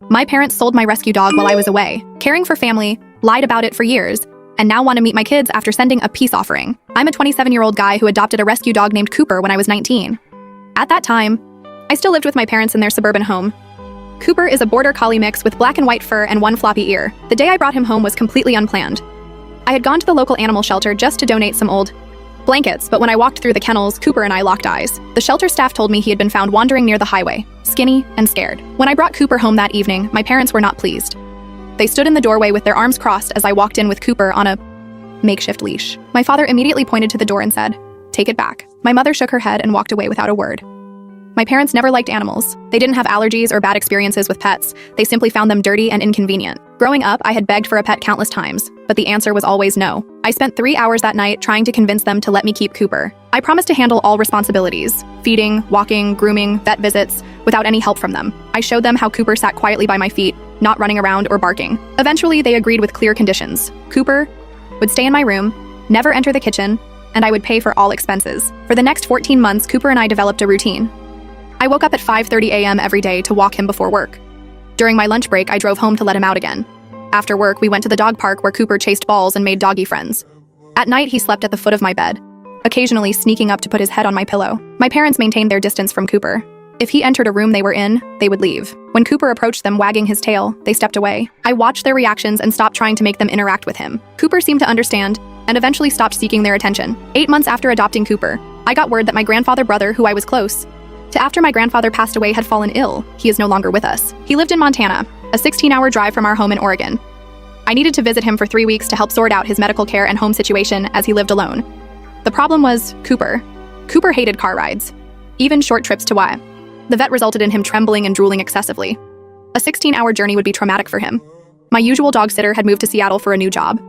My parents sold my rescue dog while I was away, caring for family, lied about it for years, and now want to meet my kids after sending a peace offering. I'm a 27-year-old guy who adopted a rescue dog named Cooper when I was 19. At that time, I still lived with my parents in their suburban home. Cooper is a border collie mix with black and white fur and one floppy ear. The day I brought him home was completely unplanned. I had gone to the local animal shelter just to donate some old blankets, but when I walked through the kennels, Cooper and I locked eyes. The shelter staff told me he had been found wandering near the highway, skinny and scared. When I brought Cooper home that evening, my parents were not pleased. They stood in the doorway with their arms crossed as I walked in with Cooper on a makeshift leash. My father immediately pointed to the door and said, "Take it back." My mother shook her head and walked away without a word. My parents never liked animals. They didn't have allergies or bad experiences with pets. They simply found them dirty and inconvenient. Growing up, I had begged for a pet countless times, but the answer was always no. I spent 3 hours that night trying to convince them to let me keep Cooper. I promised to handle all responsibilities: feeding, walking, grooming, vet visits, without any help from them. I showed them how Cooper sat quietly by my feet, not running around or barking. Eventually, they agreed with clear conditions. Cooper would stay in my room, never enter the kitchen, and I would pay for all expenses. For the next 14 months, Cooper and I developed a routine. I woke up at 5:30 a.m. every day to walk him before work. During my lunch break, I drove home to let him out again. After work, we went to the dog park where Cooper chased balls and made doggy friends. At night, he slept at the foot of my bed, occasionally sneaking up to put his head on my pillow. My parents maintained their distance from Cooper. If he entered a room they were in, they would leave. When Cooper approached them wagging his tail, they stepped away. I watched their reactions and stopped trying to make them interact with him. Cooper seemed to understand and eventually stopped seeking their attention. 8 months after adopting Cooper, I got word that my grandfather brother, who I was close to after my grandfather passed away, had fallen ill. He is no longer with us. He lived in Montana, a 16-hour drive from our home in Oregon. I needed to visit him for 3 weeks to help sort out his medical care and home situation as he lived alone. The problem was Cooper. Cooper hated car rides, even short trips to Y. The vet resulted in him trembling and drooling excessively. A 16-hour journey would be traumatic for him. My usual dog sitter had moved to Seattle for a new job.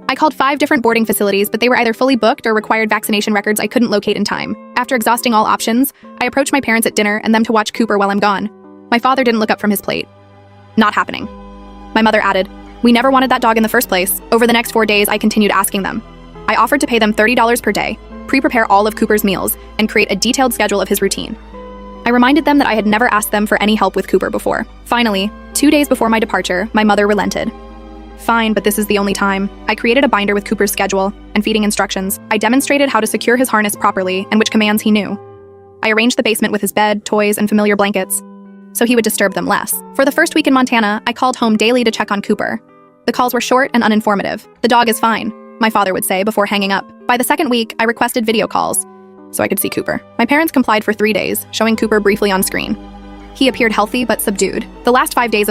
I called 5 different boarding facilities, but they were either fully booked or required vaccination records I couldn't locate in time. After exhausting all options, I approached my parents at dinner and them to watch Cooper while I'm gone. My father didn't look up from his plate. Not happening. My mother added, "We never wanted that dog in the first place." Over the next 4 days, I continued asking them. I offered to pay them $30 per day, pre-prepare all of Cooper's meals, and create a detailed schedule of his routine. I reminded them that I had never asked them for any help with Cooper before. Finally, 2 days before my departure, my mother relented. "Fine, but this is the only time." I created a binder with Cooper's schedule and feeding instructions. I demonstrated how to secure his harness properly and which commands he knew. I arranged the basement with his bed, toys, and familiar blankets, so he would disturb them less. For the first week in Montana, I called home daily to check on Cooper. The calls were short and uninformative. "The dog is fine," my father would say before hanging up. By the second week, I requested video calls so I could see Cooper. My parents complied for 3 days, showing Cooper briefly on screen. He appeared healthy but subdued. The last 5 days